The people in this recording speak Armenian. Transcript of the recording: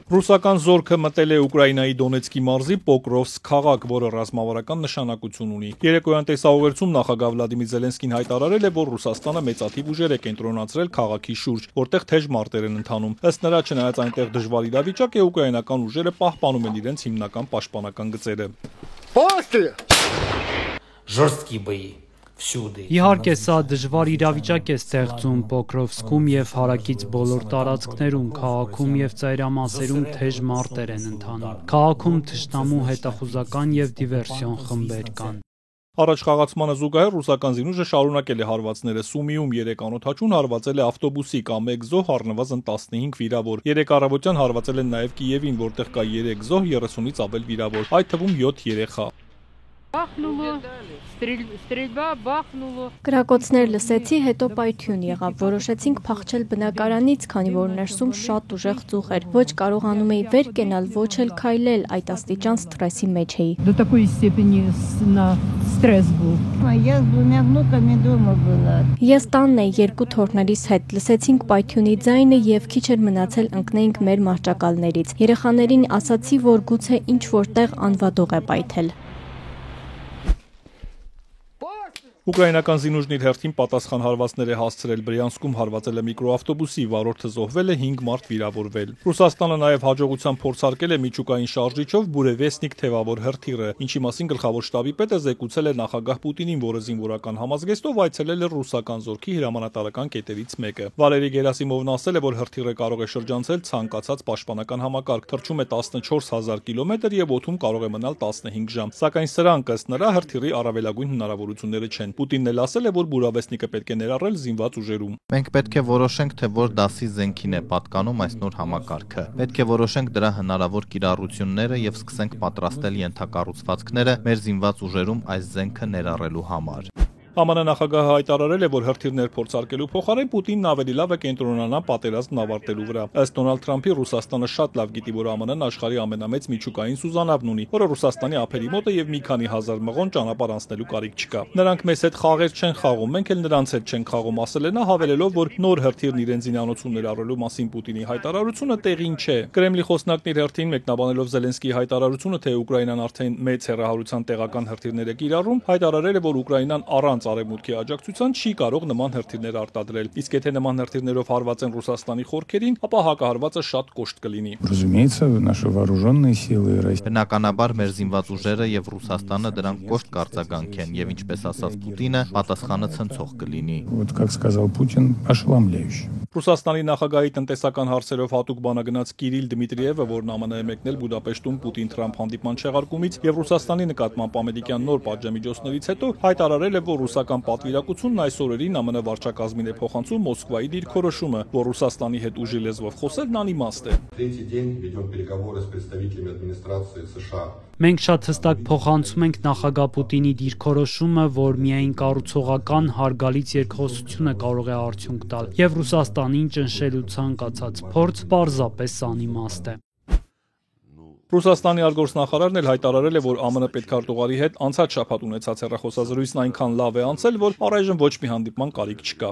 Ռուսական զորքը մտել է Ուկրաինայի Դոնեցկի մարզի Պոկրովսկ քաղաք, որը ռազմավարական նշանակություն ունի։ Երեկոյան տեսահաղորդում նախագահ Վլադիմիր Զելենսկին հայտարարել է, որ Ռուսաստանը մեծաթիվ ուժեր է կենտրոնացրել քաղաքի շուրջ, որտեղ թեժ մարտեր են ընթանում։ Ըստ նրա, չնայած այնտեղ դժվար իրավիճակ է, ուկրաինական ուժերը պահպանում են իրենց հիմնական պաշտպանական գծերը։ Իհարկե, սա դժվար իրավիճակ է ստեղծում Պոկրովսկում եւ հարակից բոլոր տարածքներում, քաղաքում եւ ծայրամասերում թեժ մարտեր են ընթանում։ Քաղաքում թշնամու հետախուզական եւ դիվերսիոն խմբեր կան։ Առաջխաղացմանը զուգահեռ ռուսական զինուժը շարունակել է հարվածները։ Սումիում 3 անօդաչուն հարվածել է ավտոբուսի կամ 1 զոհ, առնվազն 15 վիրավոր։ 3 առավոտյան հարվածել են նաև Կիևին, որտեղ կա 3 զոհ, 30-ից ավել վիրավոր, այդ թվում 7 երեխա։ Կրակոցներ լսեցի, հետո պայթյուն եղավ, որոշեցինք փախչել բնակարանից, քանի որ ներսում շատ ուժեղ ծուխ էր, ոչ կարողանում էի վեր կենալ, ոչ էլ քայլել, այդ աստիճան սթրեսի մեջ էի։ До такой степени стресс был. Я с 2 внуками дома была. Ես տանն էի 2 թոռներիս հետ, լսեցինք պայթյունի ձայնը եւ քիչ էր մնացել ընկնեինք մեր մահճակալներից։ Երեխաներին ասացի, որ գուցե ինչ որտեղ անվադող է պայթել։ Ուկրաինական զինուժն իր հերթին պատասխան հարվածներ է հասցրել Բրյանսկում, հարվածել է միկրոավտոբուսի, վարորդը զոհվել է, 5 մարդ վիրավորվել։ Ռուսաստանը նաև հաջողությամբ փորձարկել է միջուկային շարժիչով Բուրևեսնիկ թևավոր հրթիռը, ինչի մասին գլխավոր շտաբի պետը զեկուցել է նախագահ Պուտինին, որը զինվորական համազգեստով այցելել է ռուսական զորքի հրամանատարական կետերից մեկը։ Վալերի Գերասիմովն ասել է, որ հրթիռը կարող է շրջանցել ցանկացած պաշտպանական համակարգ, թռչում է 14000 կիլոմետր եւ օդում կարող է մնալ 15 ժամ։ Սակայն սրանք ըստ նրա հրթիռի առավելագույն հնարավորությունները չեն։ Պուտինն էլ ասել է, որ Բուրավեսնիկը պետք է ներառել զինված ուժերում։ Մենք պետք է որոշենք, թե որ դասի զենքին է պատկանում այս նոր համակարգը։ Պետք է որոշենք դրա հնարավոր կիրառությունները եւ սկսենք պատրաստել ենթակառուցվածքները մեր զինված ուժերում այս զենքը ներառելու համար։ ԱՄՆ նախագահը հայտարարել է, որ հրթիռներ փորձարկելու փոխարեն Պուտինն ավելի լավ է կենտրոնանա պատերազմն ավարտելու վրա։ Ըստ Դոնալդ Թրամփի Ռուսաստանը շատ լավ գիտի, որ ԱՄՆ-ն աշխարհի ամենամեծ միջուկային սուզանավն ունի, որը Ռուսաստանի ափերի մոտ է եւ մի քանի հազար մղոն ճանապարհ անցնելու կարիք չկա։ Նրանք մեզ հետ խաղեր չեն խաղում, մենք էլ նրանց հետ չենք խաղում, ասել է նա, հավելելով, որ նոր հրթիռն իրեն զինանոցում ներառելու մասին Պուտինի հայտարարությունը տեղին չէ։ Կրեմլի խոսնակն իր հերթին մեկնաբանելով Զելենսկիի հայտարարությունը, թե Ուկրաինան արդեն մեծ հեռահարության տեղական հրթիռներ է կիրառում, հայտարարել է, որ Ուկրաինան առանց Արևմուտքի աջակցության չի կարող նման հրթիռներ արտադրել։ Իսկ եթե նման հրթիռներով հարվածեն Ռուսաստանի խորքերին, ապա հակահարվածը շատ կոշտ կլինի։ Բնականաբար մեր զինված ուժերը եւ Ռուսաստանը դրանք կոշտ կարձագանք են եւ ինչպես ասաց Պուտինը, պատասխանը ցնցող կլինի։ Ռուսաստանի նախագահի տնտեսական հարցերով հատուկ բանագնաց Կիրիլ Դմիտրիևը, որն ԱՄՆ է մեկնել Բուդապեշտում Պուտին-Թրամփ հանդիպման չեղարկումից եւ Ռուսաստանի նկատմամբ ամերիկյան նոր պատժամիջոցներից հետո հայտարարել է, որ ռուսական պատվիրակությունն այս օրերին ԱՄՆ վարչակազմին է փոխանցում Մոսկվայի դիրքորոշումը, որ Ռուսաստանի հետ ուժի լեզվով խոսելն անիմաստ է։ Մենք շատ հստակ փոխանցում ենք նախագահ Պուտինի դիրքորոշումը, որ միայն կառուցողական հարգալից երկխոսությունը կարող է արդյունք տալ, եւ Ռուսաստանին ճնշելու ցանկացած փորձ պարզապես անիմաստ է։ Ռուսաստանի արտգործնախարարն էլ հայտարարել է, որ ԱՄՆ պետքարտուղարի հետ անցած շաբաթ ունեցած հեռախոսազրույցն այնքան լավ է անցել, որ առայժմ ոչ մի հանդիպման կարիք չկա։